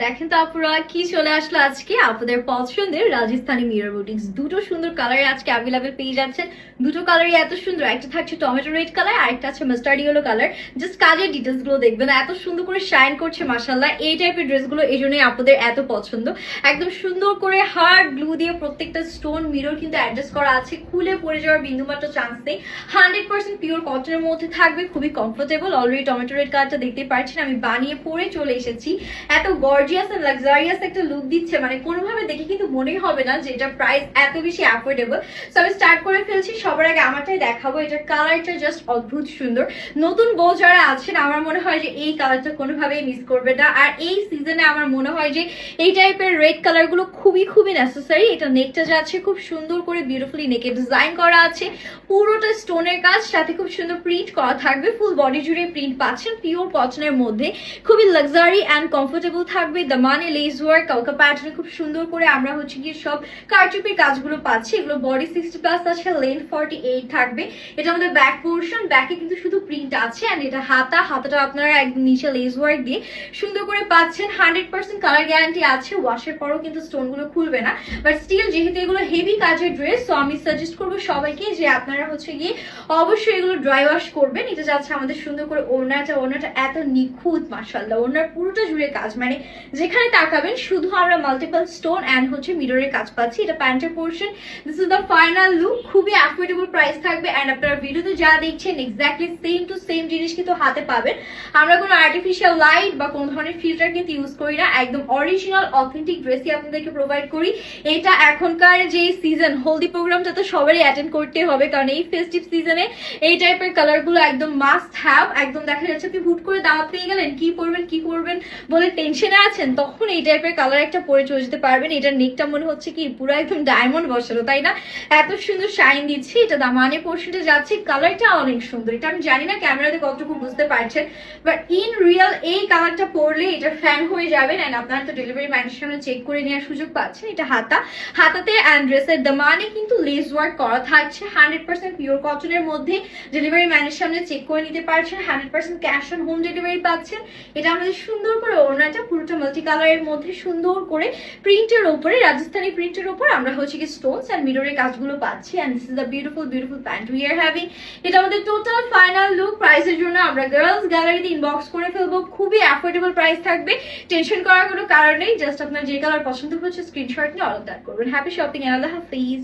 দেখেন তো আপুরা কি চলে আসলো আজকে আপনাদের পছন্দের রাজস্থানি মিরর বুটিক্স। দুটো সুন্দর কালারে আজকে অ্যাভেলেবেল পেয়ে যাচ্ছেন। দুটো কালারই এত সুন্দর, একটা থাকছে টমেটো রেড কালার আর একটা আছে মাস্টার্ড ইয়েলো কালার। জাস্ট কাজের ডিটেলস গুলো দেখবেন, এত সুন্দর করে শাইন করছে মাশাআল্লাহ। এই টাইপের ড্রেসগুলো এই জন্যই আপনাদের এত পছন্দ। একদম সুন্দর করে হার্ড গ্লু দিয়ে প্রত্যেকটা স্টোন মিরর কিন্তু অ্যাডজাস্ট করা আছে, খুলে পড়ে যাওয়ার বিন্দুমাত্র চান্স নেই। 100% পিওর কটনের মধ্যে থাকবে, খুবই কমফোর্টেবল। অলরেডি টমেটো রেড কালারটা দেখতে পাচ্ছেন, আমি বানিয়ে পরে চলে এসেছি। এত গর্জিয়াস এন্ড লাক্সারিয়াস একটা লুক দিচ্ছে, মানে কোনোভাবে দেখে কিন্তু মনেই হবে না যে এটা প্রাইস এত বেশি অ্যাফোর্ডেবল। সো আমি স্টার্ট করে ফেলছি। সবার আগে আমারটাই দেখাবো। এটার কালারটা জাস্ট অদ্ভুত সুন্দর। নতুন বউ যারা আছেন আমার মনে হয় যে এই কালারটা কোনোভাবেই মিস করবে না। আর এই সিজনে আমার মনে হয় যে এই টাইপের রেড কালার গুলো খুবই খুবই নেসেসারি। এটা নেকটা যাচ্ছে খুব সুন্দর করে বিউটিফুলি নেকে ডিজাইন করা আছে, পুরোটা স্টোনের কাজ, সাথে খুব সুন্দর প্রিন্ট করা থাকবে। ফুল বডি জুড়ে প্রিন্ট পাচ্ছেন পিওর কটনের মধ্যে, খুবই লাক্সারি অ্যান্ড কমফোর্টেবল থাকবে। দামানে লেস ওয়ার্ক কালকা প্যাটার্নে খুব সুন্দর করে আমরা হচ্ছে গিয়ে সব কারচুপির কাজগুলো পাচ্ছি। এগুলো বডি 60+ আছে, লেন্থ 48 থাকবে। এটা আমাদের ব্যাক পোর্শন, ব্যাকে কিন্তু শুধু প্রিন্ট আছে। অ্যান্ড এটা হাতাটা আপনারা একদম নিচে লেস ওয়ার্ক দিয়ে সুন্দর করে পাচ্ছেন। 100% কালার গ্যারান্টি আছে, ওয়াশের পরও কিন্তু স্টোনগুলো খুলবে না। বাট স্টিল যেহেতু এগুলো হেভি কাজের ড্রেস, সো আমি সাজেস্ট করবো সবাইকে যে আপনারা হচ্ছে গিয়ে অবশ্যই এগুলো ড্রাই ওয়াশ করবেন। এটা যাচ্ছে আমাদের সুন্দর করে ওড়নাটা এত নিখুঁত মাশাআল্লাহ। ওড়নার পুরোটা জুড়ে কাজ, মানে যেখানে তাকাবেন শুধু আমরা মাল্টিপল স্টোন অ্যান্ড হচ্ছে মিররের কাজ পাচ্ছি। এটা প্যান্টের portion. This is the final look. খুবই অ্যাফোর্ডেবল প্রাইস থাকবে। অ্যান্ড আপনারা ভিডিওতে যা দেখছেন এক্স্যাক্টলি সেম টু সেম জিনিস কিন্তু হাতে পাবেন। আমরা কোনো আর্টিফিশিয়াল লাইট বা কোনো ধরনের ফিল্টার কিন্তু ইউজ করি না, একদম অরিজিনাল অথেন্টিক ড্রেসই আপনাদেরকে প্রোভাইড করি। এটা এখনকার যে সিজন, হলদি প্রোগ্রামটা তো সবারই অ্যাটেন্ড করতে হবে, কারণ এই ফেস্টিভ সিজনে এই টাইপের কালারগুলো একদম মাস্ট হ্যাভ। একদম দেখা যাচ্ছে আপনি হুট করে দাওয়াত পেয়ে গেলেন, কি করবেন বলে টেনশনে আছেন, তখন এই টাইপের কালার একটা পরে চলে যেতে পারবেন। এটার নেকটা মনে হচ্ছে কি পুরো একদম ডায়মন্ড বসানো, তাই না? এত সুন্দর শাইন দিচ্ছে। এটা দামানে পোর্শনটা যাচ্ছে, কালারটা অনেক সুন্দর। এটা আমি জানি না ক্যামেরাতে কতটুকু বুঝতে পারছেন, বাট ইন রিয়েল এই কালারটা পরলে এটা ফ্যান হয়ে যাবেন। অ্যান্ড আপনারা তো ডেলিভারি ম্যানের সামনে চেক করে নেওয়ার সুযোগ পাচ্ছেন। এটা হাতাতে অ্যান্ড ড্রেসের দামানে কিন্তু লেস ওয়ার্ক করা থাকছে। 100% পিওর কটনের মধ্যে ডেলিভারি ম্যানের সামনে চেক করে নিতে পারছেন। 100% ক্যাশ অন হোম ডেলিভারি পাচ্ছেন। এটা আমাদের সুন্দর করে ওড়নাটা পুরোটা মাল্টি কালারের মধ্যে সুন্দর করে প্রিন্টের উপরে, রাজস্থানি প্রিন্টের উপর আমরা হচ্ছে কি স্টোনস এন্ড মিররের কাজগুলো পাচ্ছি। And this is the beautiful pant we are having. এটা আমাদের টোটাল ফাইনাল লুক। প্রাইসের জন্য আমরা গার্লস গ্যালারিতে ইনবক্স করে ফেলবো। খুবই অ্যাফোর্ডেবল প্রাইস থাকবে, টেনশন করার কোনো কারণ নেই। জাস্ট আপনার যে কালার পছন্দ হচ্ছে স্ক্রিনশট নিয়ে অর্ডার করবেন। হ্যাপি শপিং, আল্লাহ হাফিজ।